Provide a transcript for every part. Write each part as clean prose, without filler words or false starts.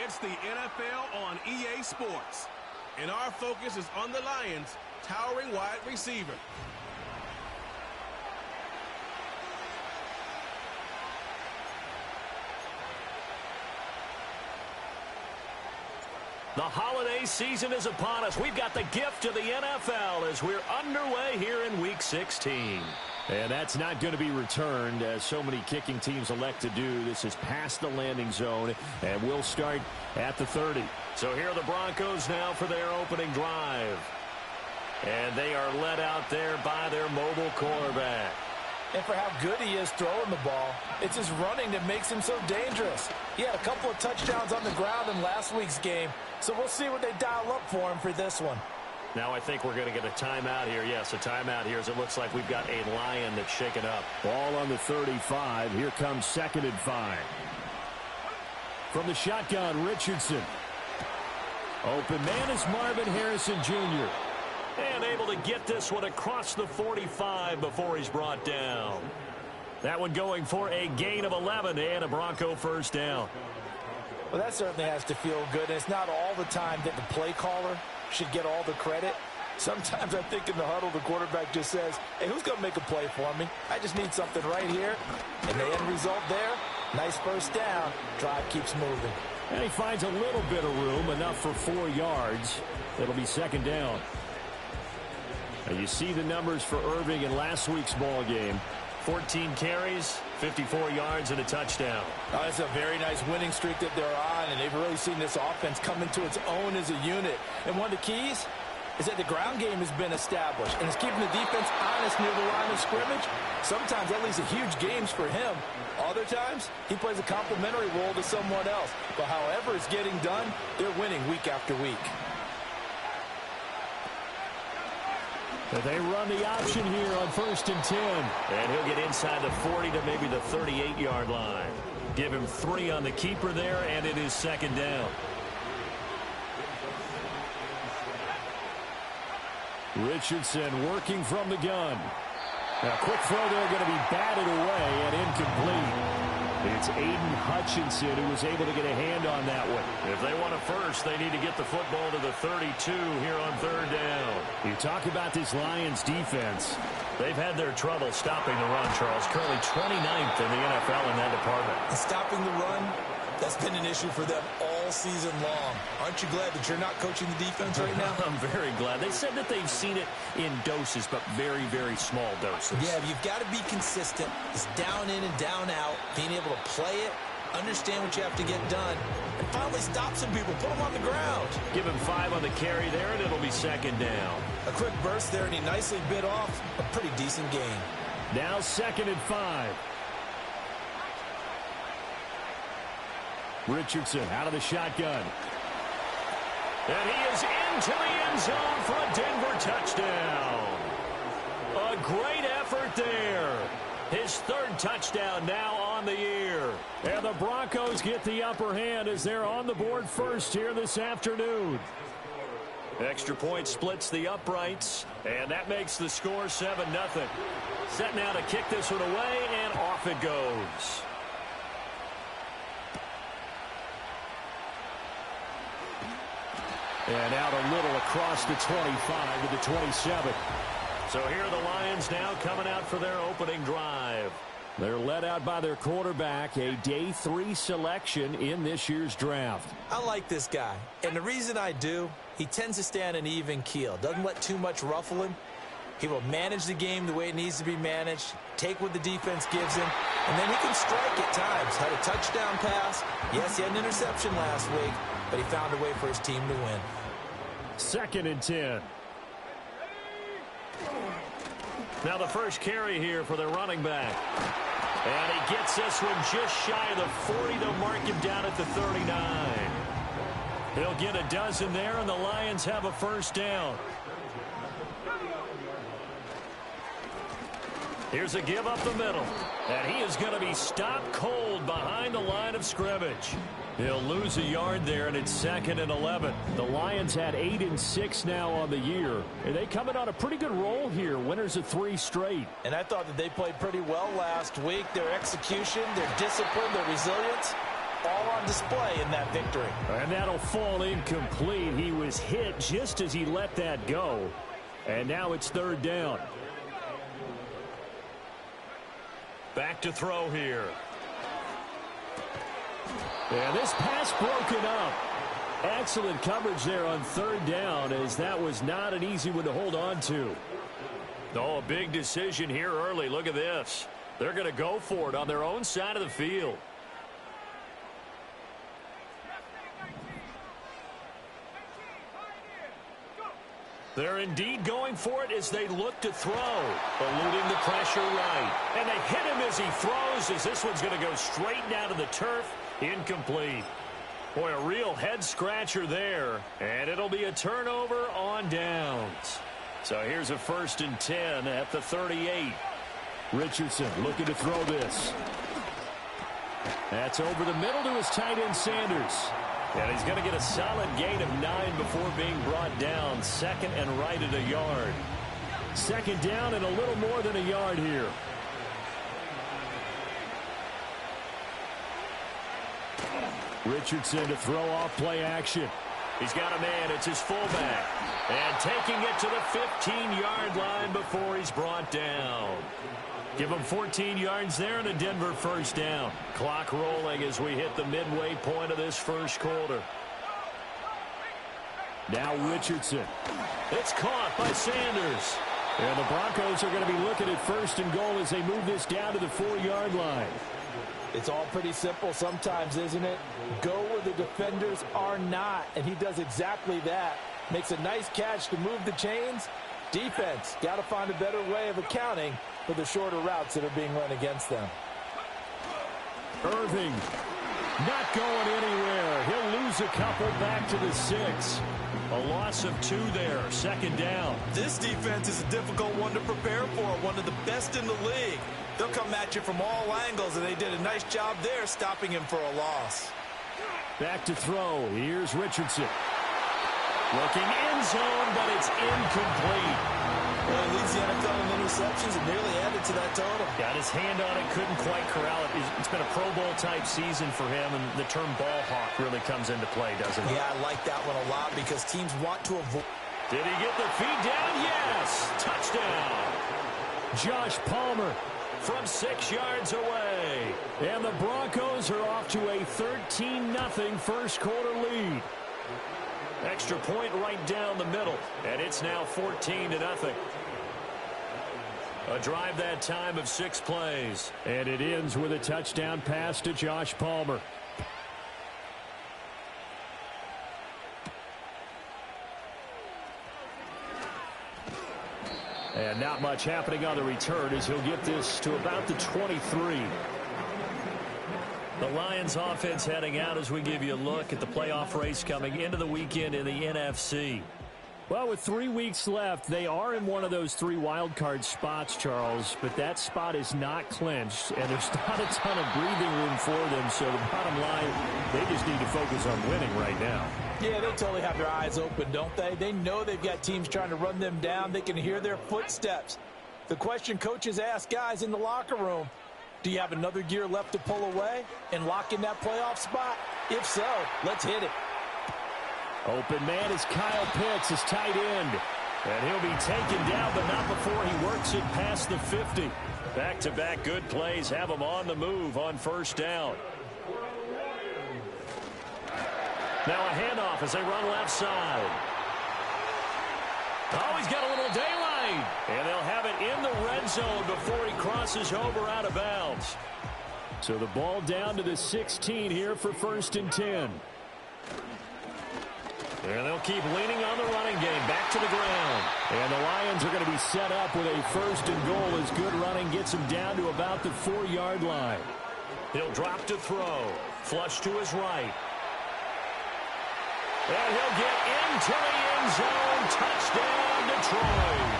It's the NFL on EA Sports, and our focus is on the Lions' towering wide receiver. The holiday season is upon us. We've got the gift of the NFL as we're underway here in Week 16. And that's not going to be returned, as so many kicking teams elect to do. This is past the landing zone, and we'll start at the 30. So here are the Broncos now for their opening drive. And they are led out there by their mobile quarterback. And for how good he is throwing the ball, it's his running that makes him so dangerous. He had a couple of touchdowns on the ground in last week's game, so we'll see what they dial up for him for this one. Now I think we're going to get a timeout here. Yes, a timeout here as it looks like we've got a Lion that's shaken up. Ball on the 35. Here comes 2nd and 5. From the shotgun, Richardson. Open man is Marvin Harrison Jr. And able to get this one across the 45 before he's brought down. That one going for a gain of 11 and a Bronco first down. Well, that certainly has to feel good. And it's not all the time that the play caller should get all the credit. Sometimes I think in the huddle, the quarterback just says, hey, who's going to make a play for me? I just need something right here. And the end result there, nice first down. Drive keeps moving. And he finds a little bit of room, enough for 4 yards. It'll be 2nd down. And you see the numbers for Irving in last week's ball game. 14 carries, 54 yards, and a touchdown. Oh, it's a very nice winning streak that they're on, and they've really seen this offense come into its own as a unit. And one of the keys is that the ground game has been established, and it's keeping the defense honest near the line of scrimmage. Sometimes that leads to huge games for him. Other times, he plays a complementary role to someone else. But however it's getting done, they're winning week after week. They run the option here on 1st and 10. And he'll get inside the 40 to maybe the 38-yard line. Give him 3 on the keeper there, and it is 2nd down. Richardson working from the gun. A quick throw there going to be batted away and incomplete. It's Aiden Hutchinson who was able to get a hand on that one. If they want a first, they need to get the football to the 32 here on 3rd down. You talk about this Lions defense. They've had their trouble stopping the run, Charles. Currently 29th in the NFL in that department. And stopping the run, that's been an issue for them all season long. Aren't you glad that you're not coaching the defense right now? I'm very glad. They said that they've seen it in doses, but very, very small doses. Yeah, you've got to be consistent. It's down in and down out, being able to play it, understand what you have to get done, and finally stop some people, put them on the ground. Give him 5 on the carry there, and it'll be 2nd down. A quick burst there, and he nicely bit off a pretty decent gain. Now 2nd and 5. Richardson out of the shotgun. And he is into the end zone for a Denver touchdown. A great effort there. His 3rd touchdown now on the year. And the Broncos get the upper hand as they're on the board first here this afternoon. Extra point splits the uprights, and that makes the score 7-0. Set now to kick this one away, and off it goes. And out a little across the 25 to the 27. So here are the Lions now coming out for their opening drive. They're led out by their quarterback, a day 3 selection in this year's draft. I like this guy, and the reason I do, he tends to stay on an even keel. Doesn't let too much ruffle him. He will manage the game the way it needs to be managed, take what the defense gives him, and then he can strike at times. Had a touchdown pass. Yes, he had an interception last week, but he found a way for his team to win. 2nd and 10. Now the first carry here for their running back. And he gets this one just shy of the 40. They'll mark him down at the 39. He'll get a dozen there, and the Lions have a first down. Here's a give up the middle. And he is going to be stopped cold behind the line of scrimmage. He'll lose a yard there, and it's 2nd and 11. The Lions had 8 and 6 now on the year. And they coming on a pretty good roll here. Winners of 3 straight. And I thought that they played pretty well last week. Their execution, their discipline, their resilience. all on display in that victory. And that'll fall incomplete. He was hit just as he let that go. And now it's third down. Back to throw here. And this pass broken up. Excellent coverage there on third down, as that was not an easy one to hold on to. Oh, a big decision here early. Look at this. They're going to go for it on their own side of the field. They're indeed going for it as they look to throw. Eluding the pressure right. And they hit him as he throws, as this one's going to go straight down to the turf. Incomplete. Boy, a real head-scratcher there. And it'll be a turnover on downs. So here's a 1st and 10 at the 38. Richardson looking to throw this. That's over the middle to his tight end, Sanders. And he's going to get a solid gain of 9 before being brought down. 2nd and right at a yard. 2nd down and a little more than a yard here. Richardson to throw off play action. He's got a man. It's his fullback. And taking it to the 15-yard line before he's brought down. Give him 14 yards there and a Denver 1st down. Clock rolling as we hit the midway point of this first quarter. Now Richardson. It's caught by Sanders. And the Broncos are going to be looking at 1st and goal as they move this down to the 4-yard line. It's all pretty simple sometimes, isn't it? Go where the defenders are not, and he does exactly that. Makes a nice catch to move the chains. Defense, got to find a better way of accounting for the shorter routes that are being run against them. Irving not going anywhere. He'll lose a couple back to the 6. A loss of 2 there. 2nd down. This defense is a difficult one to prepare for, one of the best in the league. They'll come at you from all angles, and they did a nice job there stopping him for a loss. Back to throw. Here's Richardson. Looking end zone, but it's incomplete. Well, he leads the NFL in interceptions and nearly added to that total. Got his hand on it, couldn't quite corral it. It's been a Pro Bowl-type season for him, and the term ball hawk really comes into play, doesn't it? Yeah, I like that one a lot because teams want to avoid. Did he get the feed down? Yes! Touchdown! Josh Palmer from 6 yards away. And the Broncos are off to a 13-0 first quarter lead. Extra point right down the middle. And it's now 14-0. A drive that time of 6 plays. And it ends with a touchdown pass to Josh Palmer. And not much happening on the return as he'll get this to about the 23. The Lions offense heading out as we give you a look at the playoff race coming into the weekend in the NFC. Well, with 3 weeks left, they are in one of those 3 wild card spots, Charles, but that spot is not clinched, and there's not a ton of breathing room for them, so the bottom line, they just need to focus on winning right now. Yeah, they totally have their eyes open, don't they? They know they've got teams trying to run them down. They can hear their footsteps. The question coaches ask guys in the locker room, do you have another gear left to pull away and lock in that playoff spot? If so, let's hit it. Open man is Kyle Pitts, his tight end. And he'll be taken down, but not before he works it past the 50. Back-to-back good plays have him on the move on 1st down. Now a handoff as they run left side. Oh, he's got a little daylight. And they'll have it in the red zone before he crosses over out of bounds. So the ball down to the 16 here for 1st and 10. And they'll keep leaning on the running game. Back to the ground. And the Lions are going to be set up with a 1st and goal as good running gets him down to about the 4-yard line. He'll drop to throw. Flush to his right. And he'll get into the end zone. Touchdown, Detroit.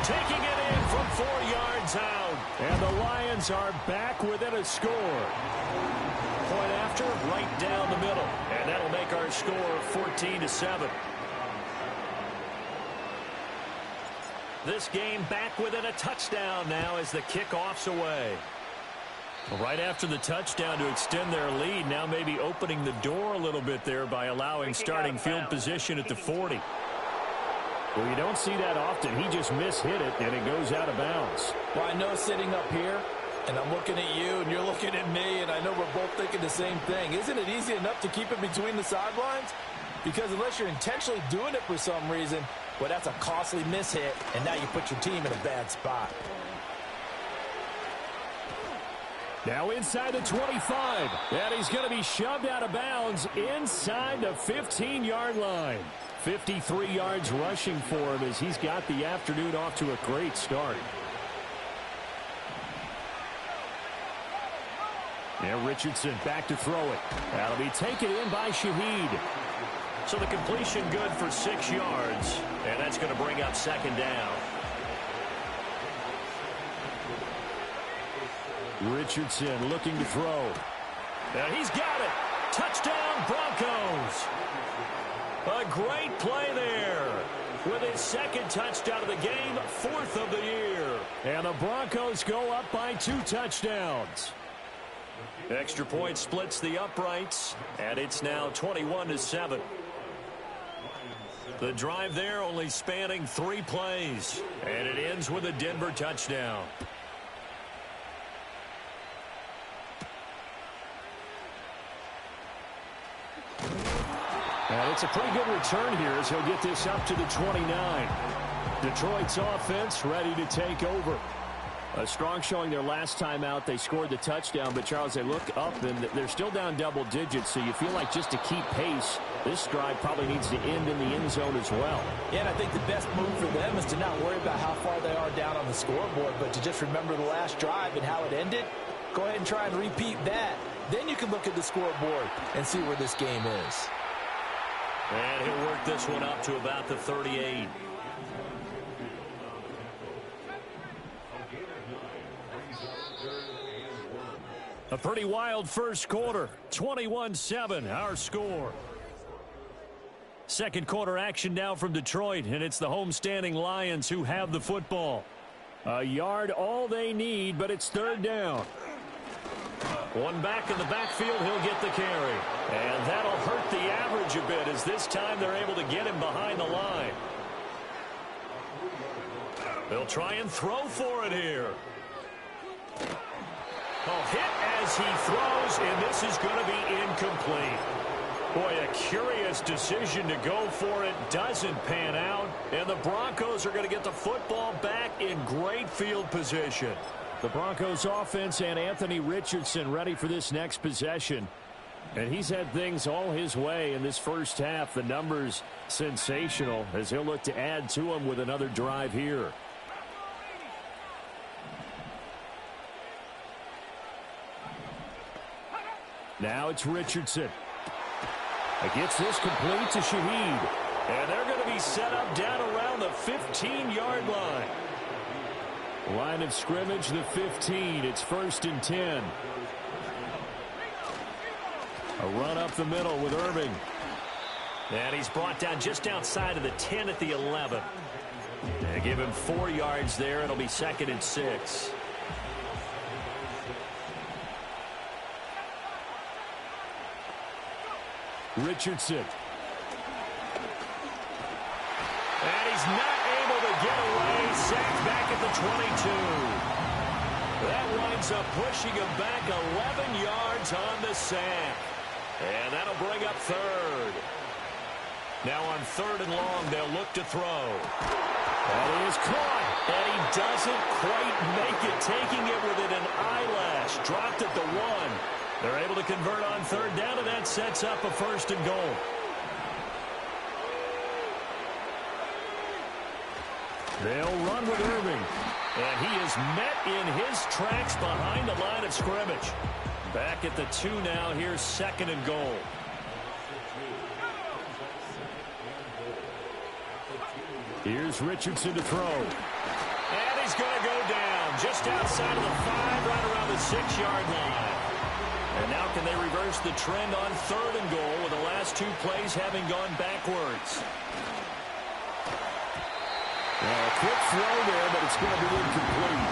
Taking it in from 4 yards out. And the Lions are back within a score. Point after, right down the middle. And that'll make our score 14-7. This game back within a touchdown now as the kickoff's away. Right after the touchdown to extend their lead, now maybe opening the door a little bit there by allowing starting field position at the 40. Well, you don't see that often. He just mishit it, and it goes out of bounds. Well, I know sitting up here, and I'm looking at you, and you're looking at me, and I know we're both thinking the same thing. Isn't it easy enough to keep it between the sidelines? Because unless you're intentionally doing it for some reason, well, that's a costly mishit, and now you put your team in a bad spot. Now inside the 25, and he's going to be shoved out of bounds inside the 15-yard line. 53 yards rushing for him as he's got the afternoon off to a great start. And Richardson back to throw it. That'll be taken in by Shaheed. So the completion good for 6 yards, and that's going to bring up second down. Richardson looking to throw. And he's got it. Touchdown, Broncos. A great play there. With his second touchdown of the game, 4th of the year. And the Broncos go up by 2 touchdowns. Extra point splits the uprights, and it's now 21-7. The drive there only spanning 3 plays, and it ends with a Denver touchdown. And it's a pretty good return here as he'll get this up to the 29. Detroit's offense ready to take over. A strong showing their last time out. They scored the touchdown, but, Charles, they look up, and they're still down double digits, so you feel like just to keep pace, this drive probably needs to end in the end zone as well. Yeah, and I think the best move for them is to not worry about how far they are down on the scoreboard, but to just remember the last drive and how it ended. Go ahead and try and repeat that. Then you can look at the scoreboard and see where this game is. And he'll work this one up to about the 38. A pretty wild first quarter. 21-7, our score. Second quarter action now from Detroit, and it's the homestanding Lions who have the football. A yard all they need, but it's third down. One back in the backfield, he'll get the carry. And that'll hurt the average a bit as this time they're able to get him behind the line. They'll try and throw for it here. Oh, hit as he throws, and this is going to be incomplete. Boy, a curious decision to go for it. Doesn't pan out, and the Broncos are going to get the football back in great field position. The Broncos offense and Anthony Richardson ready for this next possession. And he's had things all his way in this first half. The numbers sensational as he'll look to add to them with another drive here. Now it's Richardson. Gets this complete to Shaheed. And they're going to be set up down around the 15-yard line. Line of scrimmage, the 15. It's 1st and 10. A run up the middle with Irving. And he's brought down just outside of the 10 at the 11. And give him 4 yards there. It'll be 2nd and 6. Richardson. And he's not able to get away. Sacked back at the 22. That winds up pushing him back 11 yards on the sack. And that'll bring up third. Now on 3rd and long, they'll look to throw. That is caught. And he doesn't quite make it, taking it within an eyelash. Dropped at the 1. They're able to convert on 3rd down, and that sets up a 1st and goal. They'll run with Irving. And he is met in his tracks behind the line of scrimmage. Back at the 2 now. Here's 2nd and goal. Here's Richardson to throw. And he's going to go down just outside of the 5, right around the 6-yard line. And now can they reverse the trend on 3rd and goal with the last 2 plays having gone backwards? A quick throw there, but it's going to be incomplete.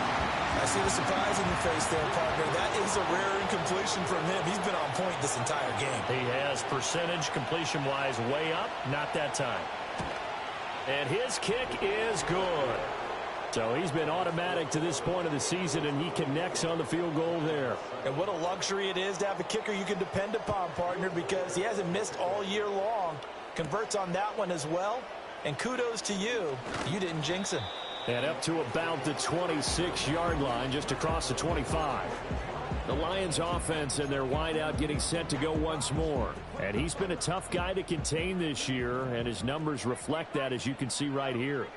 I see the surprise in your face there, partner. That is a rare incompletion from him. He's been on point this entire game. He has percentage completion-wise way up, not that time. And his kick is good. So he's been automatic to this point of the season, and he connects on the field goal there. And what a luxury it is to have a kicker you can depend upon, partner, because he hasn't missed all year long. Converts on that one as well. And kudos to you. You didn't jinx him. And up to about the 26-yard line, just across the 25. The Lions offense and their wideout getting set to go once more. And he's been a tough guy to contain this year, and his numbers reflect that, as you can see right here.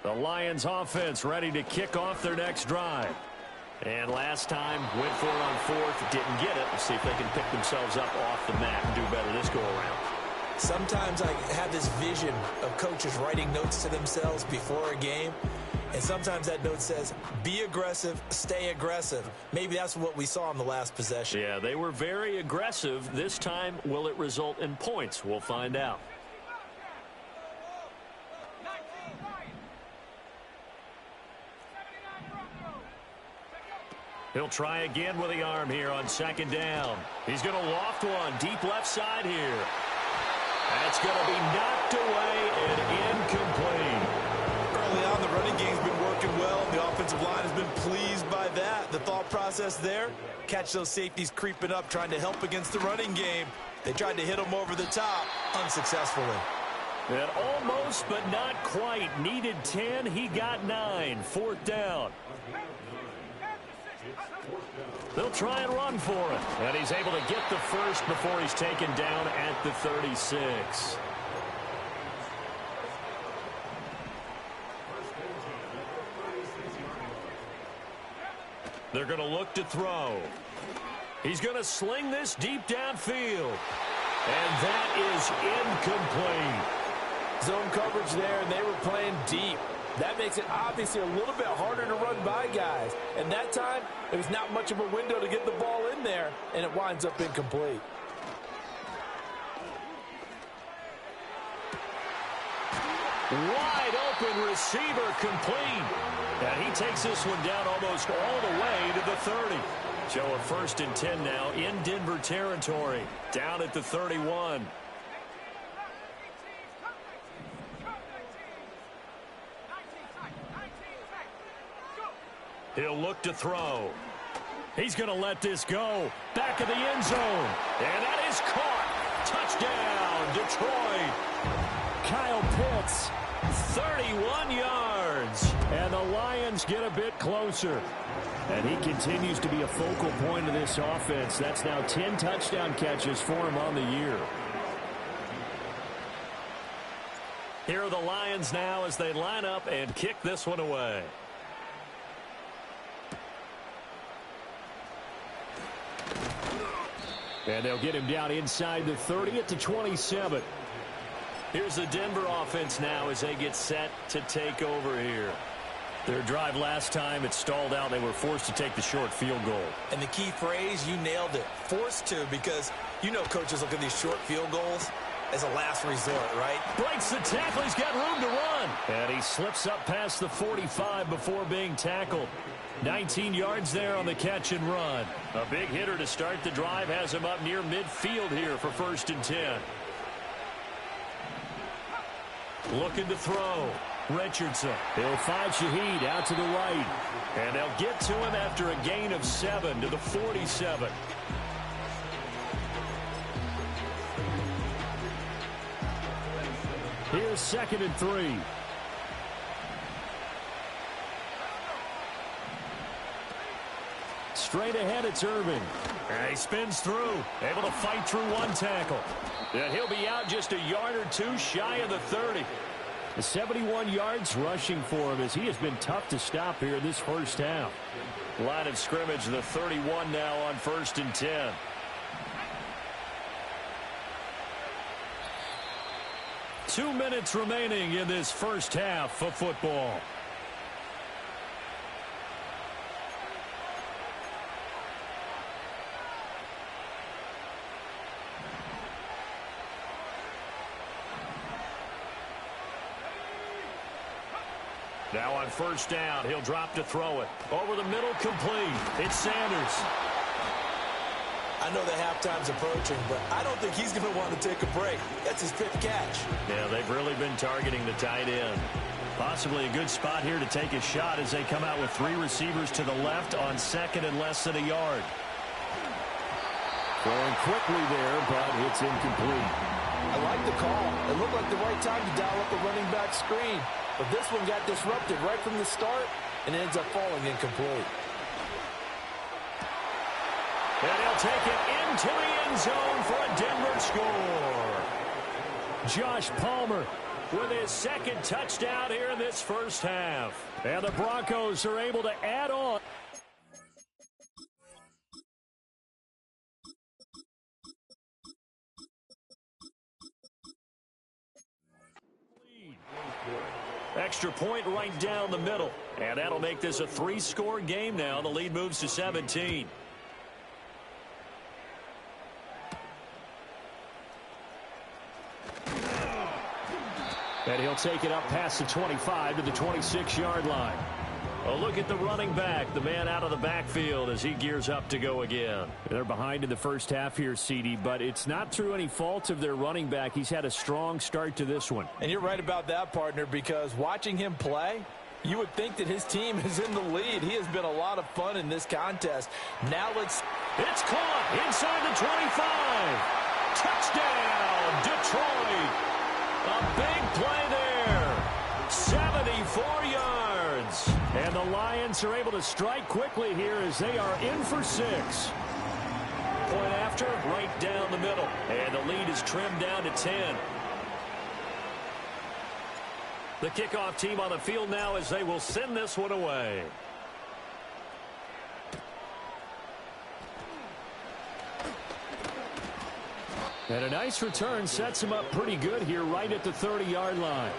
The Lions offense ready to kick off their next drive. And last time, went for it on fourth, didn't get it. Let's see if they can pick themselves up off the mat and do better this go-around. Sometimes I have this vision of coaches writing notes to themselves before a game. And sometimes that note says, be aggressive, stay aggressive. Maybe that's what we saw in the last possession. Yeah, they were very aggressive. This time, will it result in points? We'll find out. He'll try again with the arm here on second down. He's going to loft one deep left side here. That's going to be knocked away and incomplete. Early on, the running game's been working well. The offensive line has been pleased by that. The thought process there, catch those safeties creeping up, trying to help against the running game. They tried to hit him over the top, unsuccessfully. And almost, but not quite. Needed 10, he got 9. Fourth down. They'll try and run for it. And he's able to get the first before he's taken down at the 36. They're going to look to throw. He's going to sling this deep downfield. And that is incomplete. Zone coverage there, and they were playing deep. That makes it obviously a little bit harder to run by guys. And that time, it was not much of a window to get the ball in there, and it winds up incomplete. Wide open receiver complete. And he takes this one down almost all the way to the 30. So a 1st and 10 now in Denver territory. Down at the 31. He'll look to throw. He's going to let this go. Back of the end zone. And that is caught. Touchdown, Detroit. Kyle Pitts. 31 yards. And the Lions get a bit closer. And he continues to be a focal point of this offense. That's now 10 touchdown catches for him on the year. Here are the Lions now as they line up and kick this one away. And they'll get him down inside the 30 at the 27. Here's the Denver offense now as they get set to take over here. Their drive last time, it stalled out. They were forced to take the short field goal. And the key phrase, you nailed it. Forced to, because you know coaches look at these short field goals as a last resort, right? Breaks the tackle. He's got room to run. And he slips up past the 45 before being tackled. 19 yards there on the catch and run. A big hitter to start the drive has him up near midfield here for 1st and 10. Looking to throw. Richardson. He'll find Shaheed out to the right. And they'll get to him after a gain of 7 to the 47. Here's 2nd and 3. Straight ahead, it's Irving. And he spins through. Able to fight through one tackle. And he'll be out just a yard or two shy of the 30. The 71 yards rushing for him as he has been tough to stop here this first half. Line of scrimmage, the 31 now on 1st and 10. Two minutes remaining in this first half of football. Now on first down, he'll drop to throw it. Over the middle, complete. It's Sanders. I know the halftime's approaching, but I don't think he's going to want to take a break. That's his 5th catch. Yeah, they've really been targeting the tight end. Possibly a good spot here to take a shot as they come out with 3 receivers to the left on second and less than a yard. Going quickly there, but it's incomplete. I like the call. It looked like the right time to dial up a running back screen. But this one got disrupted right from the start and ends up falling incomplete. And he'll take it into the end zone for a Denver score. Josh Palmer with his 2nd touchdown here in this first half. And the Broncos are able to add on. Extra point right down the middle. And that'll make this a 3-score game now. The lead moves to 17. And he'll take it up past the 25 to the 26-yard line. A look at the running back, the man out of the backfield as he gears up to go again. They're behind in the first half here, CD, but it's not through any fault of their running back. He's had a strong start to this one. And you're right about that, partner, because watching him play, you would think that his team is in the lead. He has been a lot of fun in this contest. Now it's caught inside the 25. Touchdown, Detroit. A big play there. 74 yards. And the Lions are able to strike quickly here as they are in for 6. Point after, right down the middle. And the lead is trimmed down to 10. The kickoff team on the field now as they will send this one away. And a nice return sets him up pretty good here right at the 30-yard line.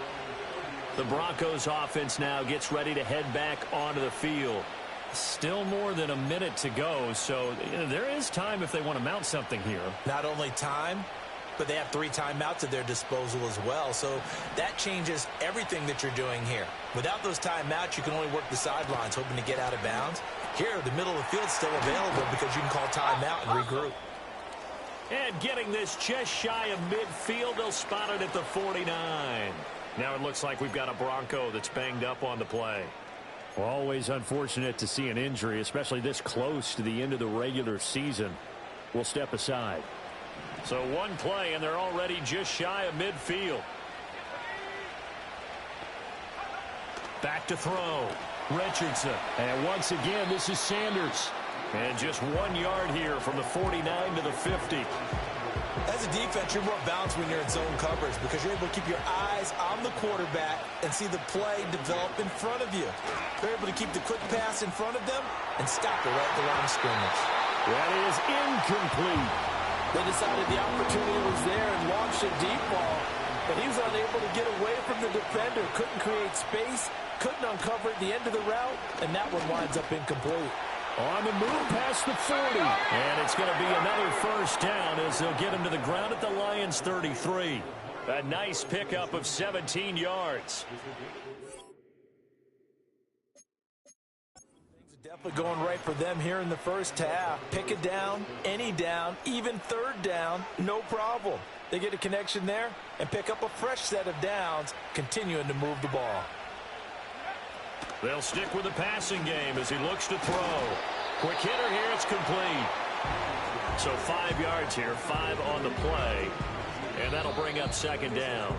The Broncos offense now gets ready to head back onto the field. Still more than a minute to go, so there is time if they want to mount something here. Not only time, but they have 3 timeouts at their disposal as well, so that changes everything that you're doing here. Without those timeouts, you can only work the sidelines, hoping to get out of bounds. Here, the middle of the field is still available because you can call timeout and regroup. And getting this just shy of midfield, they'll spot it at the 49. Now it looks like we've got a Bronco that's banged up on the play. Well, always unfortunate to see an injury, especially this close to the end of the regular season. We'll step aside. So one play, and they're already just shy of midfield. Back to throw. Richardson. And once again, this is Sanders. And just 1 yard here from the 49 to the 50. As a defense, you're more balanced when you're in zone coverage because you're able to keep your eyes on the quarterback and see the play develop in front of you. They're able to keep the quick pass in front of them and stop it right at the line of scrimmage. That is incomplete. They decided the opportunity was there and launched a deep ball, but he was unable to get away from the defender, couldn't create space, couldn't uncover at the end of the route, and that one winds up incomplete. On the move past the 40. And it's going to be another first down as they'll get him to the ground at the Lions' 33. A nice pickup of 17 yards. Things are definitely going right for them here in the first half. Pick it down, any down, even 3rd down, no problem. They get a connection there and pick up a fresh set of downs, continuing to move the ball. They'll stick with the passing game as he looks to throw. Quick hitter here, it's complete. So 5 yards here, 5 on the play. And that'll bring up 2nd down.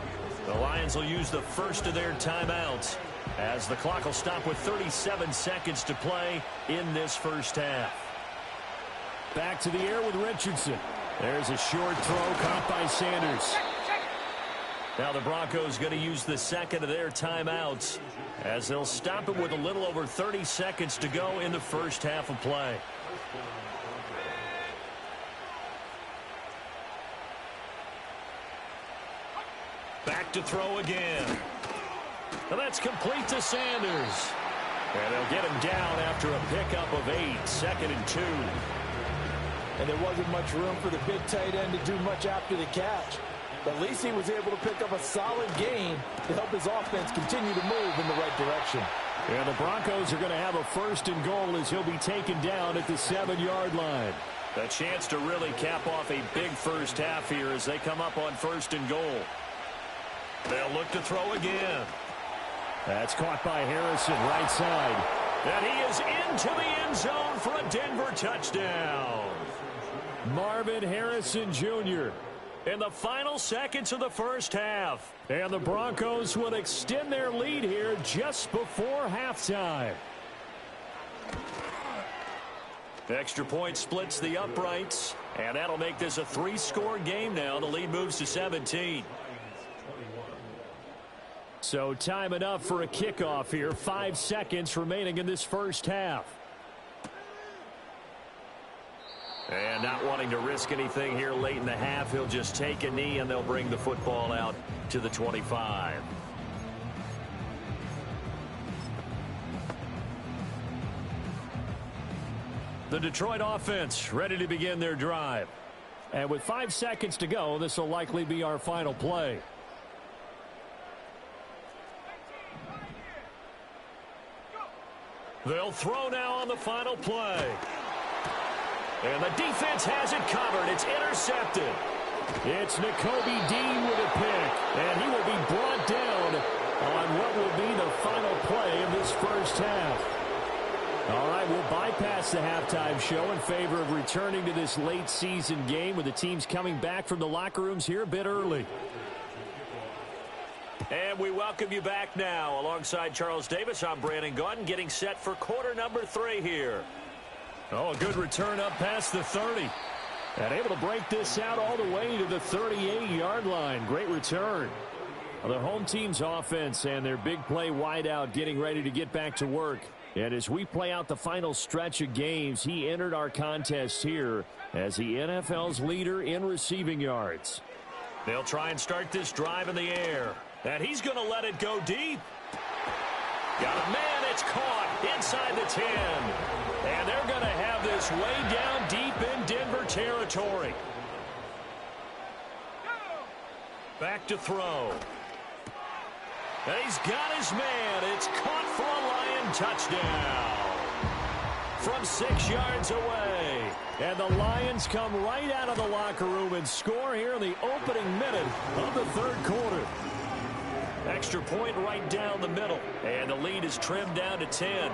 The Lions will use the first of their timeouts as the clock will stop with 37 seconds to play in this first half. Back to the air with Richardson. There's a short throw caught by Sanders. Now the Broncos going to use the second of their timeouts as they'll stop it with a little over 30 seconds to go in the first half of play. Back to throw again. And that's complete to Sanders. And they'll get him down after a pickup of 8, 2nd and 2. And there wasn't much room for the big tight end to do much after the catch. But at least he was able to pick up a solid gain to help his offense continue to move in the right direction. And the Broncos are going to have a 1st and goal as he'll be taken down at the 7-yard line. A chance to really cap off a big first half here as they come up on 1st and goal. They'll look to throw again. That's caught by Harrison, right side. And he is into the end zone for a Denver touchdown. Marvin Harrison Jr. in the final seconds of the first half. And the Broncos will extend their lead here just before halftime. Extra point splits the uprights, and that'll make this a 3-score game now. The lead moves to 17. So time enough for a kickoff here. 5 seconds remaining in this first half. And not wanting to risk anything here late in the half, he'll just take a knee and they'll bring the football out to the 25. The Detroit offense ready to begin their drive. And with 5 seconds to go, this will likely be our final play. They'll throw now on the final play. And the defense has it covered. It's intercepted. It's Nakobe Dean with a pick. And he will be brought down on what will be the final play of this first half. All right, we'll bypass the halftime show in favor of returning to this late season game with the teams coming back from the locker rooms here a bit early. And we welcome you back now. Alongside Charles Davis, I'm Brandon Gaudin, getting set for quarter number 3 here. Oh, a good return up past the 30. And able to break this out all the way to the 38-yard line. Great return. The home team's offense and their big play wideout getting ready to get back to work. And as we play out the final stretch of games, he entered our contest here as the NFL's leader in receiving yards. They'll try and start this drive in the air. And he's going to let it go deep. Got a man. It's caught inside the 10. And they're going to have this way down deep in Denver territory. Back to throw. And he's got his man. It's caught for a Lion touchdown. From 6 yards away. And the Lions come right out of the locker room and score here in the opening minute of the third quarter. Extra point right down the middle. And the lead is trimmed down to 10.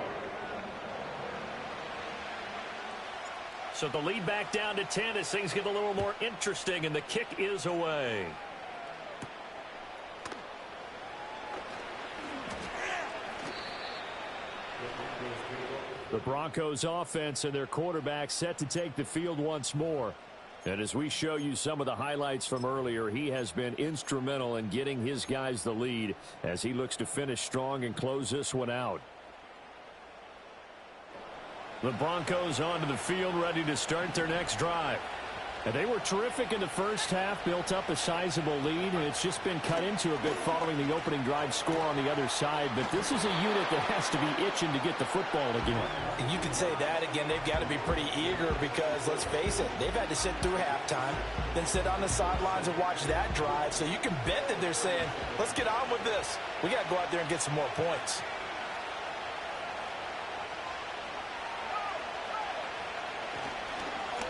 So the lead back down to 10 as things get a little more interesting, and the kick is away. The Broncos offense and their quarterback set to take the field once more. And as we show you some of the highlights from earlier, he has been instrumental in getting his guys the lead as he looks to finish strong and close this one out. The Broncos onto the field ready to start their next drive. And they were terrific in the first half, built up a sizable lead, and it's just been cut into a bit following the opening drive score on the other side. But this is a unit that has to be itching to get the football again. And you can say that again. They've got to be pretty eager because, let's face it, they've had to sit through halftime, then sit on the sidelines and watch that drive. So you can bet that they're saying, let's get on with this. We got to go out there and get some more points.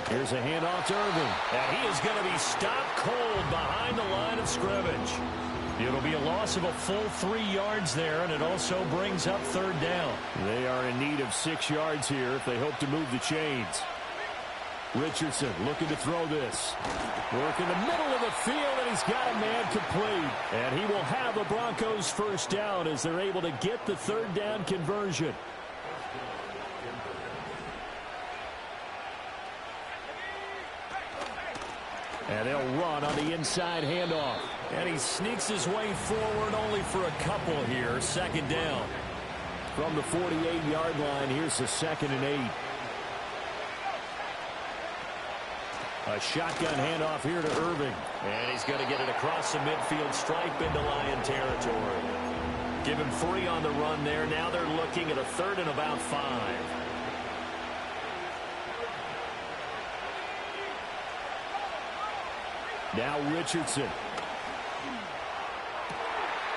Here's a handoff to Irving. And he is going to be stopped cold behind the line of scrimmage. It'll be a loss of a full 3 yards there, and it also brings up third down. They are in need of 6 yards here if they hope to move the chains. Richardson looking to throw this. Work in the middle of the field, and he's got a man complete. And he will have the Broncos first down as they're able to get the third down conversion. And they'll run on the inside handoff. And he sneaks his way forward only for a couple here. Second down. From the 48-yard line, here's the 2nd and 8. A shotgun handoff here to Irving. And he's going to get it across the midfield stripe into Lion territory. Give him 3 on the run there. Now they're looking at a 3rd and about 5. Now Richardson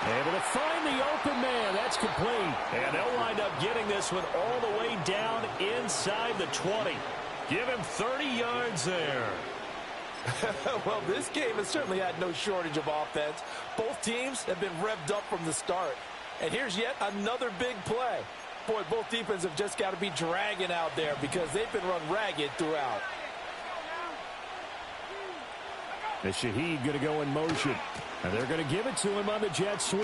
Able to find the open man. That's complete. And they'll wind up getting this one all the way down inside the 20. Give him 30 yards there. Well, this game has certainly had no shortage of offense. Both teams have been revved up from the start. And here's yet another big play. Boy, both defenses have just got to be dragging out there because they've been run ragged throughout. And Shaheed going to go in motion. And they're going to give it to him on the jet sweep.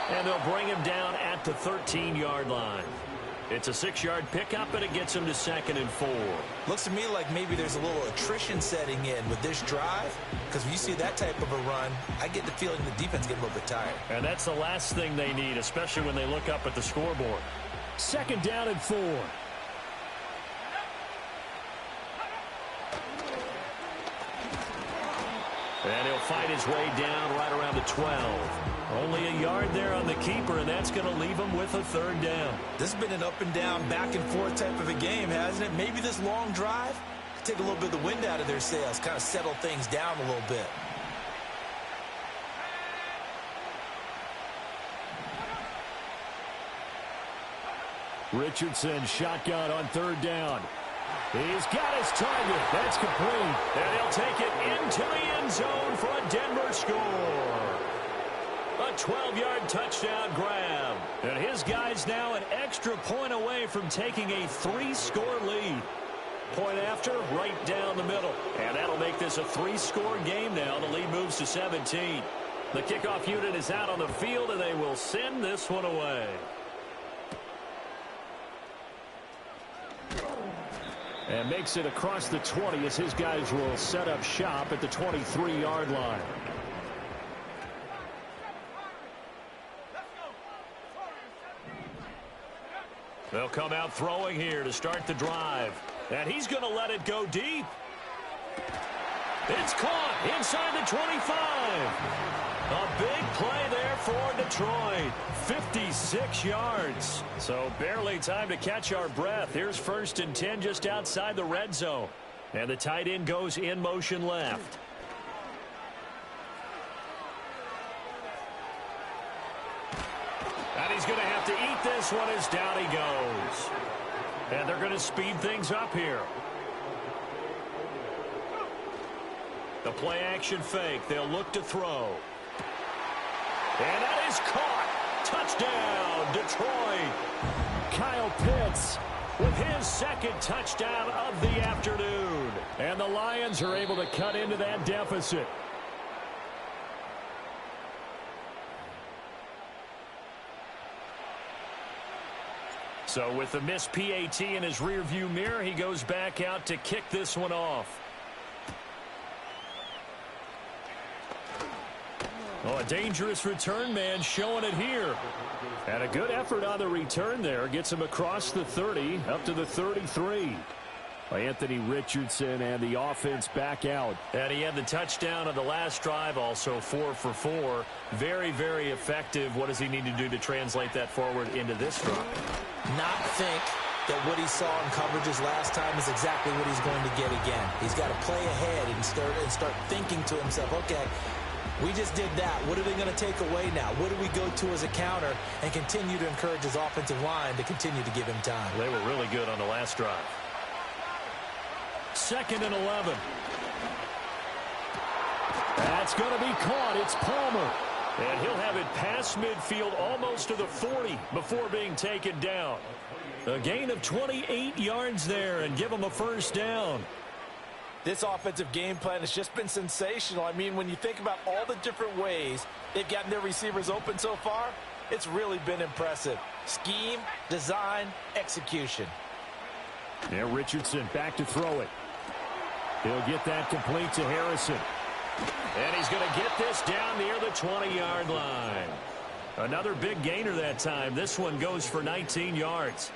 And they'll bring him down at the 13-yard line. It's a 6-yard pickup, and it gets him to 2nd and 4. Looks to me like maybe there's a little attrition setting in with this drive, because when you see that type of a run, I get the feeling the defense gets a little bit tired. And that's the last thing they need, especially when they look up at the scoreboard. 2nd down and 4. And he'll fight his way down right around the 12. Only a yard there on the keeper, and that's going to leave him with a 3rd down. This has been an up and down, back and forth type of a game, hasn't it? Maybe this long drive could take a little bit of the wind out of their sails, kind of settle things down a little bit. Richardson shotgun on 3rd down. He's got his target. That's complete. And he'll take it into the end zone for a Denver score. A 12-yard touchdown grab. And his guy's now an extra point away from taking a 3-score lead. Point after, right down the middle. And that'll make this a 3-score game now. The lead moves to 17. The kickoff unit is out on the field, and they will send this one away. And makes it across the 20 as his guys will set up shop at the 23-yard line. They'll come out throwing here to start the drive. And he's going to let it go deep. It's caught inside the 25. A big play there for Detroit. 56 yards. So barely time to catch our breath. Here's 1st and 10 just outside the red zone. And the tight end goes in motion left. And he's going to have to eat this one as down he goes. And they're going to speed things up here. The play action fake. They'll look to throw. And that is caught. Touchdown, Detroit. Kyle Pitts with his 2nd touchdown of the afternoon. And the Lions are able to cut into that deficit. So with the missed PAT in his rearview mirror, he goes back out to kick this one off. Oh, a dangerous return man showing it here. And a good effort on the return there. Gets him across the 30 up to the 33. Anthony Richardson and the offense back out. And he had the touchdown on the last drive, also 4 for 4. Very, very effective. What does he need to do to translate that forward into this drive? Not think that what he saw in coverages last time is exactly what he's going to get again. He's got to play ahead and start thinking to himself, okay, we just did that. What are they going to take away now? What do we go to as a counter? And continue to encourage his offensive line to continue to give him time. They were really good on the last drive. 2nd and 11. That's going to be caught. It's Palmer. And he'll have it past midfield almost to the 40 before being taken down. A gain of 28 yards there and give him a 1st down. This offensive game plan has just been sensational. I mean, when you think about all the different ways they've gotten their receivers open so far, it's really been impressive. Scheme, design, execution. Yeah, Richardson back to throw it. He'll get that complete to Harrison. And he's going to get this down near the 20-yard line. Another big gainer that time. This one goes for 19 yards.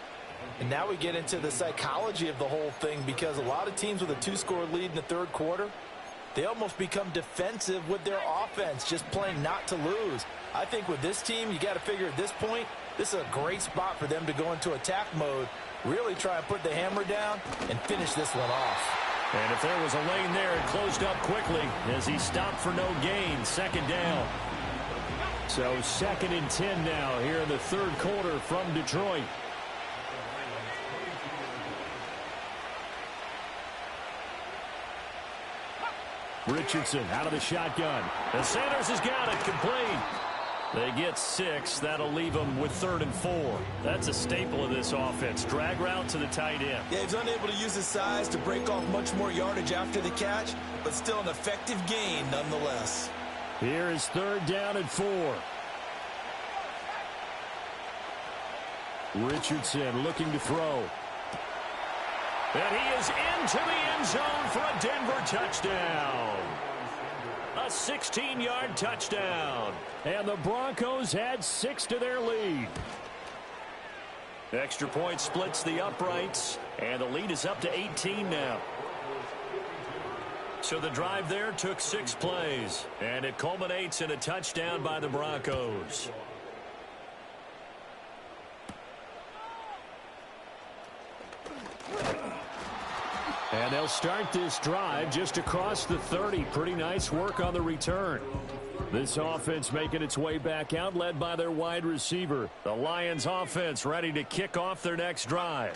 And now we get into the psychology of the whole thing, because a lot of teams with a 2-score lead in the 3rd quarter, they almost become defensive with their offense, just playing not to lose. I think with this team, you got to figure at this point, this is a great spot for them to go into attack mode, really try and put the hammer down and finish this one off. And if there was a lane there, it closed up quickly as he stopped for no gain. 2nd down. So 2nd and 10 now here in the third quarter from Detroit. Richardson out of the shotgun. And Sanders has got it complete. They get 6. That'll leave them with 3rd and 4. That's a staple of this offense. Drag route to the tight end. Yeah, he's unable to use his size to break off much more yardage after the catch, but still an effective gain nonetheless. Here is 3rd down and 4. Richardson looking to throw. And he is into the end zone for a Denver touchdown. A 16-yard touchdown. And the Broncos add 6 to their lead. Extra point splits the uprights, and the lead is up to 18 now. So the drive there took 6 plays, and it culminates in a touchdown by the Broncos. And they'll start this drive just across the 30. Pretty nice work on the return. This offense making its way back out, led by their wide receiver. The Lions offense ready to kick off their next drive.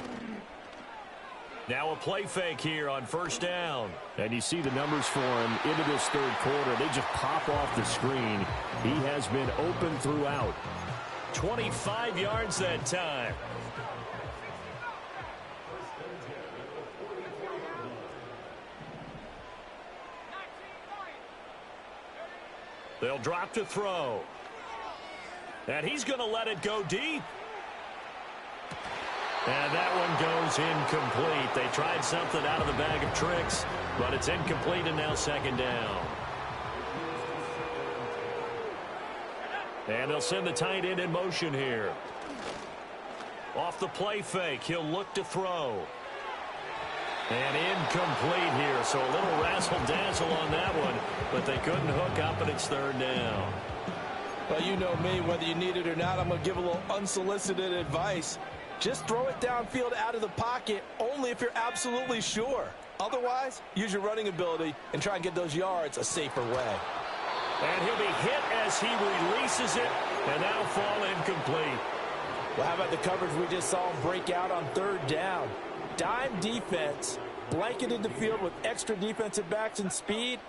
Now a play fake here on 1st down. And you see the numbers for him into this third quarter. They just pop off the screen. He has been open throughout. 25 yards that time. They'll drop to throw. And he's going to let it go deep. And that one goes incomplete. They tried something out of the bag of tricks, but it's incomplete and now 2nd down. And they'll send the tight end in motion here. Off the play fake, he'll look to throw. And incomplete here, so a little razzle-dazzle on that one, but they couldn't hook up, and it's 3rd down. Well, you know me, whether you need it or not, I'm going to give a little unsolicited advice. Just throw it downfield out of the pocket only if you're absolutely sure. Otherwise, use your running ability and try and get those yards a safer way. And he'll be hit as he releases it, and that'll fall incomplete. Well, how about the coverage we just saw him break out on 3rd down? Dime defense, blanketed the field with extra defensive backs and speed,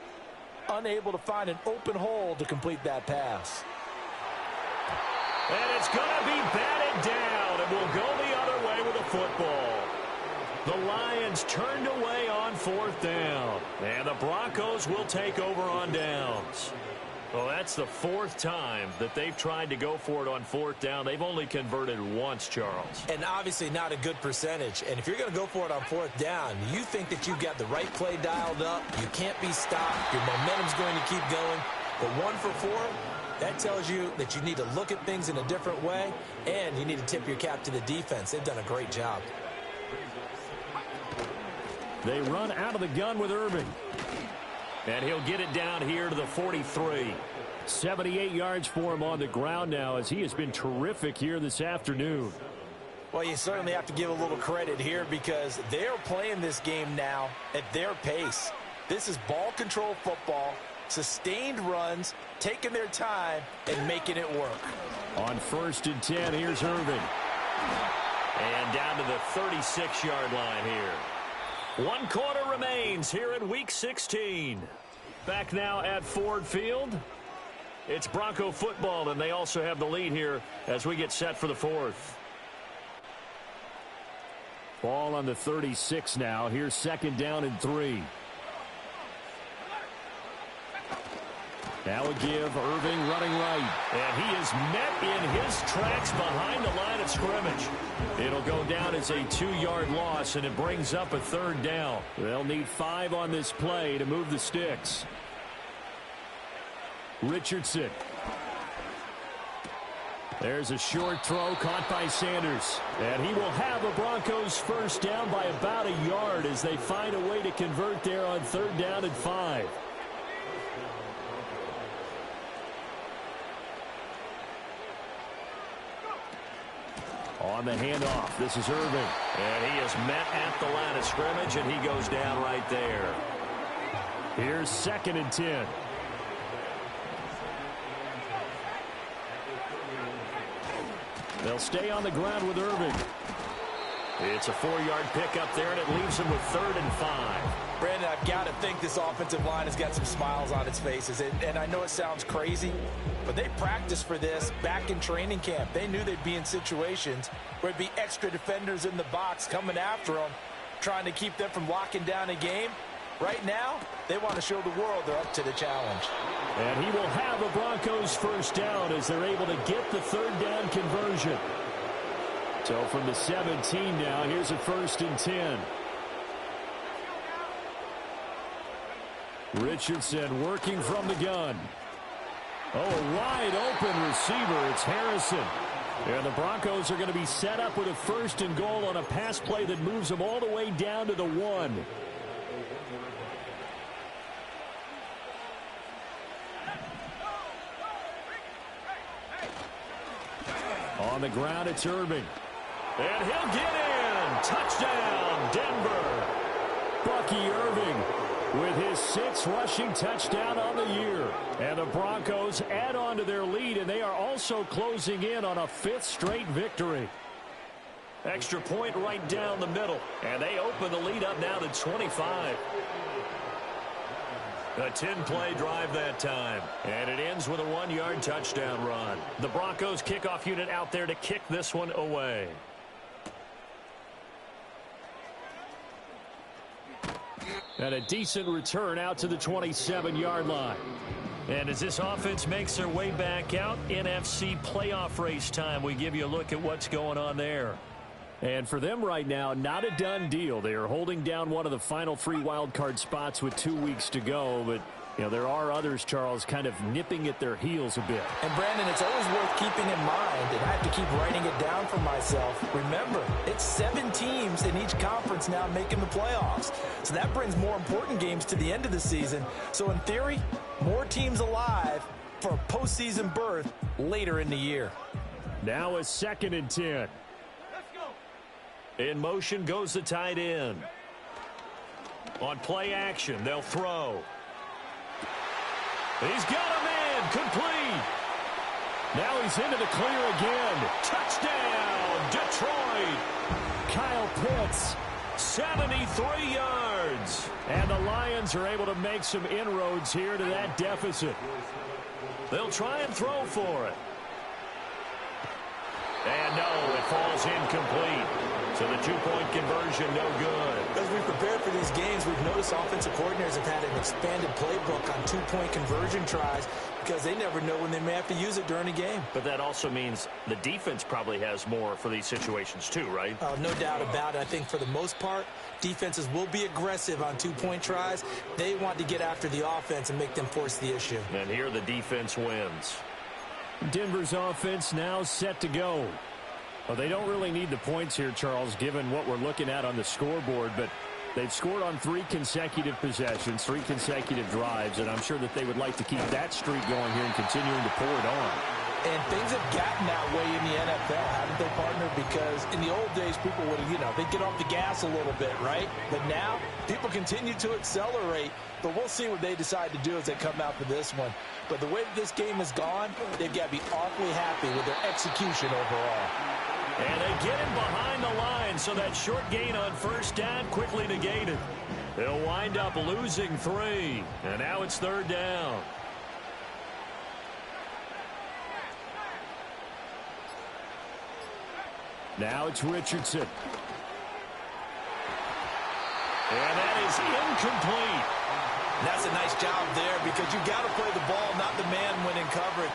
unable to find an open hole to complete that pass. And it's going to be batted down, and will go the other way with the football. The Lions turned away on 4th down, and the Broncos will take over on downs. Well, that's the 4th time that they've tried to go for it on 4th down. They've only converted once, Charles. And obviously not a good percentage. And if you're going to go for it on 4th down, you think that you've got the right play dialed up. You can't be stopped. Your momentum's going to keep going. But 1 for 4, that tells you that you need to look at things in a different way, and you need to tip your cap to the defense. They've done a great job. They run out of the gun with Irving. And he'll get it down here to the 43. 78 yards for him on the ground now, as he has been terrific here this afternoon. Well, you certainly have to give a little credit here because they're playing this game now at their pace. This is ball control football, sustained runs, taking their time, and making it work. On 1st and 10, here's Irving. And down to the 36-yard line here. 1 quarter remains here in Week 16. Back now at Ford Field. It's Bronco football, and they also have the lead here as we get set for the 4th. Ball on the 36 now. Here's 2nd down and 3. Now a give, Irving running right. And he is met in his tracks behind the line of scrimmage. It'll go down as a 2-yard loss, and it brings up a 3rd down. They'll need 5 on this play to move the sticks. Richardson. There's a short throw caught by Sanders. And he will have the Broncos 1st down by about a yard as they find a way to convert there on 3rd down and 5. On the handoff, this is Irving. And he is met at the line of scrimmage, and he goes down right there. Here's 2nd and 10. They'll stay on the ground with Irving. It's a 4-yard pickup there, and it leaves them with 3rd and 5. Brandon, I've got to think this offensive line has got some smiles on its faces. And I know it sounds crazy, but they practiced for this back in training camp. They knew they'd be in situations where it'd be extra defenders in the box coming after them, trying to keep them from locking down a game. Right now, they want to show the world they're up to the challenge. And he will have a Broncos first down as they're able to get the 3rd down conversion. So from the 17 now, here's a 1st and 10. Richardson working from the gun. Oh, a wide open receiver. It's Harrison. And the Broncos are going to be set up with a 1st and goal on a pass play that moves them all the way down to the 1. On the ground, it's Irving. And he'll get in. Touchdown, Denver. Bucky Irving with his 6th rushing touchdown on the year. And the Broncos add on to their lead, and they are also closing in on a 5th straight victory. Extra point right down the middle. And they open the lead up now to 25. A 10-play drive that time. And it ends with a 1-yard touchdown run. The Broncos kickoff unit out there to kick this one away. And a decent return out to the 27-yard line. And as this offense makes their way back out, NFC playoff race time, we give you a look at what's going on there. And for them right now, not a done deal. They are holding down one of the final 3 wildcard spots with 2 weeks to go. But, you know, there are others, Charles, kind of nipping at their heels a bit. And, Brandon, it's always worth keeping in mind, and I have to keep writing it down for myself. Remember, it's 7 teams in each conference now making the playoffs. So that brings more important games to the end of the season. So, in theory, more teams alive for a postseason berth later in the year. Now a 2nd and 10. In motion goes the tight end. On play action, they'll throw. He's got a man, complete. Now he's into the clear again. Touchdown, Detroit. Kyle Pitts. 73 yards. And the Lions are able to make some inroads here to that deficit. They'll try and throw for it. And no, it falls incomplete. So the 2-point conversion, no good. As we prepare for these games, we've noticed offensive coordinators have had an expanded playbook on 2-point conversion tries because they never know when they may have to use it during a game. But that also means the defense probably has more for these situations too, right? No doubt about it. I think for the most part, defenses will be aggressive on 2-point tries. They want to get after the offense and make them force the issue. And here the defense wins. Denver's offense now set to go. Well, they don't really need the points here, Charles, given what we're looking at on the scoreboard, but they've scored on 3 consecutive possessions, 3 consecutive drives, and I'm sure that they would like to keep that streak going here and continuing to pour it on. And things have gotten that way in the NFL, haven't they, partner? Because in the old days, people would, they'd get off the gas a little bit, right? But now, people continue to accelerate. But we'll see what they decide to do as they come out for this one. But the way that this game has gone, they've got to be awfully happy with their execution overall. And they get him behind the line, so that short gain on 1st down quickly negated. They'll wind up losing 3, and now it's 3rd down. Now it's Richardson. And that is incomplete. That's a nice job there because you've got to play the ball, not the man when in coverage.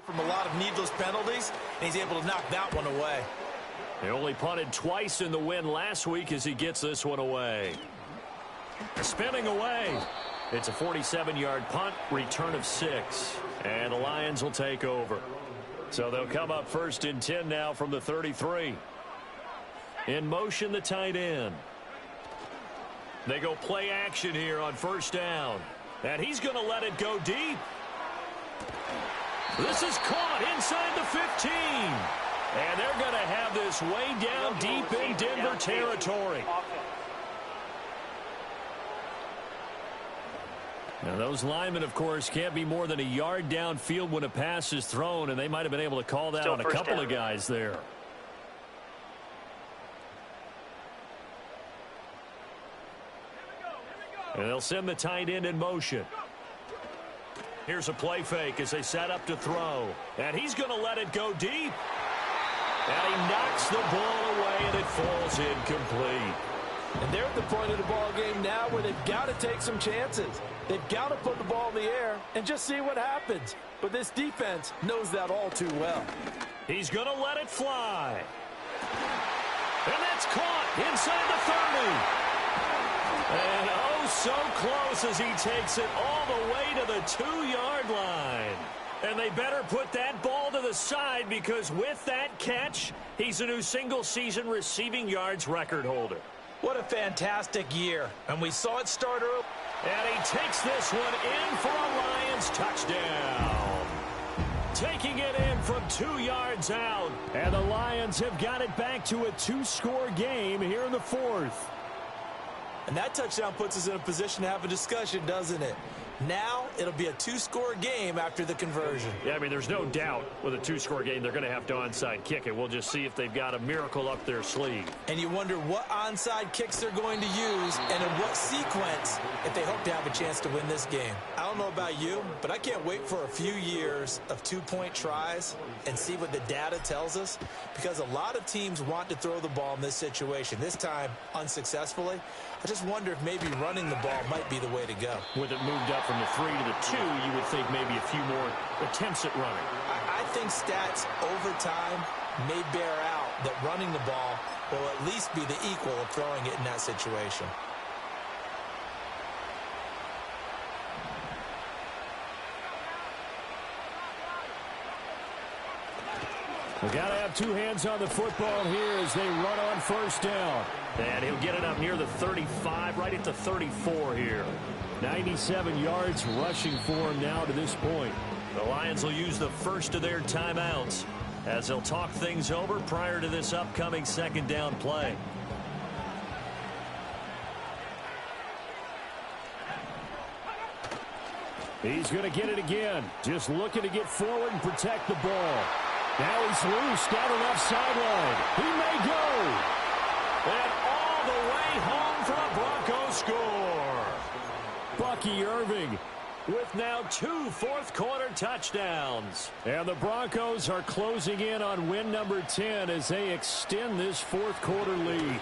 from a lot of needless penalties, and he's able to knock that one away. He only punted twice in the win last week as he gets this one away. Spinning away. It's a 47-yard punt, return of 6. And the Lions will take over. So they'll come up 1st and 10 now from the 33. In motion, the tight end. They go play action here on 1st down. And he's going to let it go deep. This is caught inside the 15. And they're going to have this way down deep in Denver territory. Now, those linemen, of course, can't be more than a yard downfield when a pass is thrown, and they might have been able to call that on a couple of guys there. And they'll send the tight end in motion. Here's a play fake as they set up to throw. And he's going to let it go deep. And he knocks the ball away, and it falls incomplete. And they're at the point of the ball game now where they've got to take some chances. They've got to put the ball in the air and just see what happens. But this defense knows that all too well. He's going to let it fly. And that's caught inside the 30. And oh, so close as he takes it all the way to the 2-yard line. And they better put that ball to the side because with that catch, he's a new single-season receiving yards record holder. What a fantastic year. And we saw it start early. And he takes this one in for a Lions touchdown. Taking it in from 2 yards out. And the Lions have got it back to a 2-score game here in the 4th. And that touchdown puts us in a position to have a discussion, doesn't it? Now it'll be a 2-score game after the conversion. Yeah, I mean, there's no doubt with a 2-score game they're going to have to onside kick it. We'll just see if they've got a miracle up their sleeve. And you wonder what onside kicks they're going to use and in what sequence if they hope to have a chance to win this game. I don't know about you, but I can't wait for a few years of 2-point tries and see what the data tells us, because a lot of teams want to throw the ball in this situation, this time unsuccessfully. I just wonder if maybe running the ball might be the way to go. With it moved up from the 3 to the 2, you would think maybe a few more attempts at running. I think stats over time may bear out that running the ball will at least be the equal of throwing it in that situation. We've got to have 2 hands on the football here as they run on 1st down. And he'll get it up near the 35, right at the 34 here. 97 yards rushing for him now to this point. The Lions will use the first of their timeouts as they'll talk things over prior to this upcoming 2nd down play. He's going to get it again. Just looking to get forward and protect the ball. Now he's loose down the left sideline. He may go. And all the way home for a Broncos score. Bucky Irving with now 2 fourth-quarter touchdowns. And the Broncos are closing in on win number 10 as they extend this 4th-quarter lead.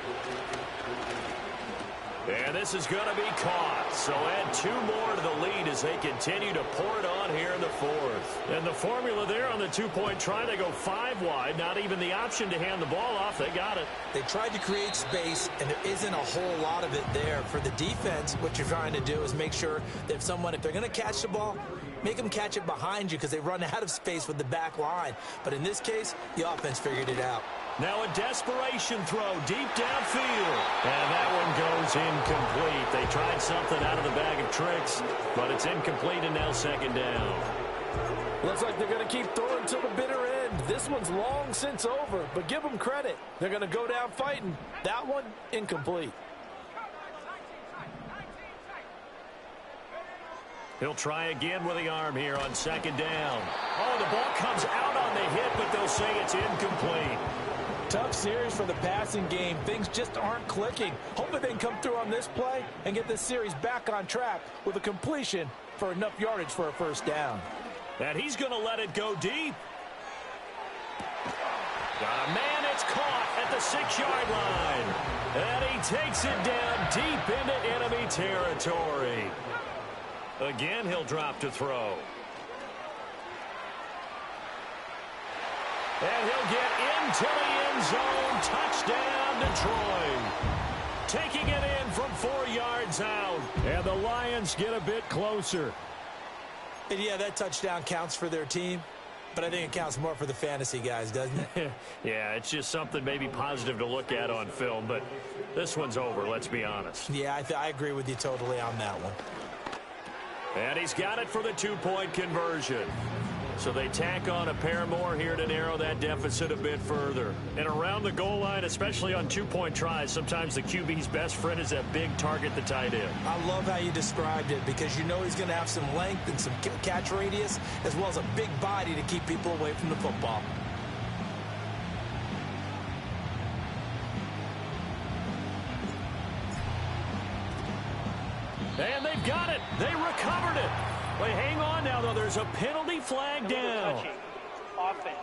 And this is going to be caught. So add 2 more to the lead as they continue to pour it on here in the 4th. And the formula there on the 2-point try, they go 5 wide. Not even the option to hand the ball off. They got it. They tried to create space, and there isn't a whole lot of it there. For the defense, what you're trying to do is make sure that if they're going to catch the ball, make them catch it behind you because they run out of space with the back line. But in this case, the offense figured it out. Now a desperation throw deep downfield. And that one goes incomplete. They tried something out of the bag of tricks, but it's incomplete and now 2nd down. Looks like they're going to keep throwing to the bitter end. This one's long since over, but give them credit. They're going to go down fighting. That one, incomplete. He'll try again with the arm here on 2nd down. Oh, the ball comes out on the hit, but they'll say it's incomplete. Tough series for the passing game. Things just aren't clicking. Hoping they can come through on this play and get this series back on track with a completion for enough yardage for a 1st down. And he's going to let it go deep. Got a man, it's caught at the 6-yard line. And he takes it down deep into enemy territory. Again, he'll drop to throw. And he'll get into the end zone. Touchdown, Detroit. Taking it in from 4 yards out. And the Lions get a bit closer. And yeah, that touchdown counts for their team, but I think it counts more for the fantasy guys, doesn't it? Yeah, it's just something maybe positive to look at on film, but this one's over, let's be honest. Yeah, I agree with you totally on that one. And he's got it for the 2-point conversion. So they tack on a pair more here to narrow that deficit a bit further. And around the goal line, especially on 2-point tries, sometimes the QB's best friend is that big target, the tight end. I love how you described it because you know he's going to have some length and some catch radius as well as a big body to keep people away from the football. And they've got it. They recovered it. Wait, hang on now, though. There's a penalty flag down. Offense.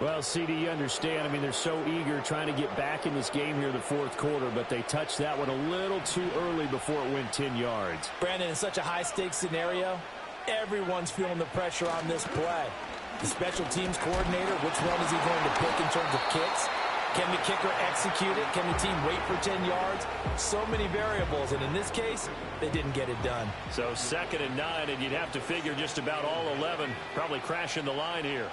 Well, CD, you understand. I mean, they're so eager trying to get back in this game here in the fourth quarter, but they touched that one a little too early before it went 10 yards. Brandon, in such a high-stakes scenario, everyone's feeling the pressure on this play. The special teams coordinator, which one is he going to pick in terms of kicks? Can the kicker execute it? Can the team wait for 10 yards? So many variables, and in this case, they didn't get it done. So 2nd and 9, and you'd have to figure just about all 11 probably crashing the line here.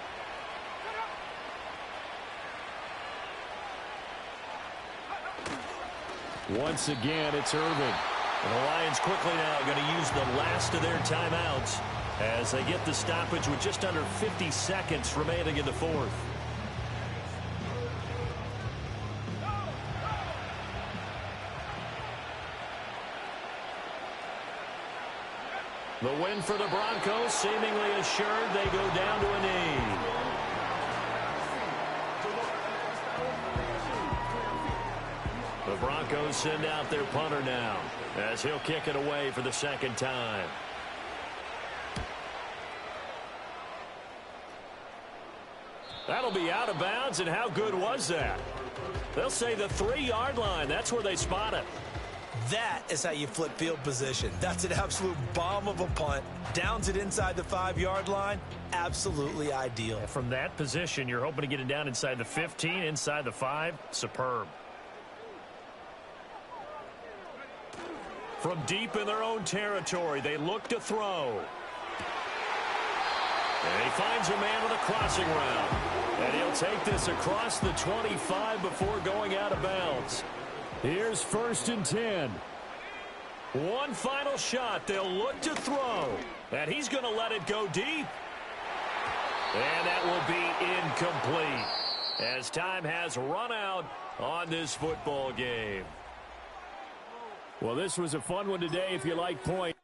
Once again, it's Irvin. And the Lions quickly now going to use the last of their timeouts as they get the stoppage with just under 50 seconds remaining in the fourth. The win for the Broncos, seemingly assured. They go down to a knee. The Broncos send out their punter now as he'll kick it away for the 2nd time. That'll be out of bounds, and how good was that? They'll say the 3-yard line. That's where they spot it. That is how you flip field position. That's an absolute bomb of a punt. Downs it inside the 5-yard line. Absolutely ideal. From that position, you're hoping to get it down inside the 15, inside the 5. Superb. From deep in their own territory, they look to throw. And he finds a man with a crossing route. And he'll take this across the 25 before going out of bounds. Here's 1st and 10. One final shot. They'll look to throw. And he's going to let it go deep. And that will be incomplete as time has run out on this football game. Well, this was a fun one today if you like points.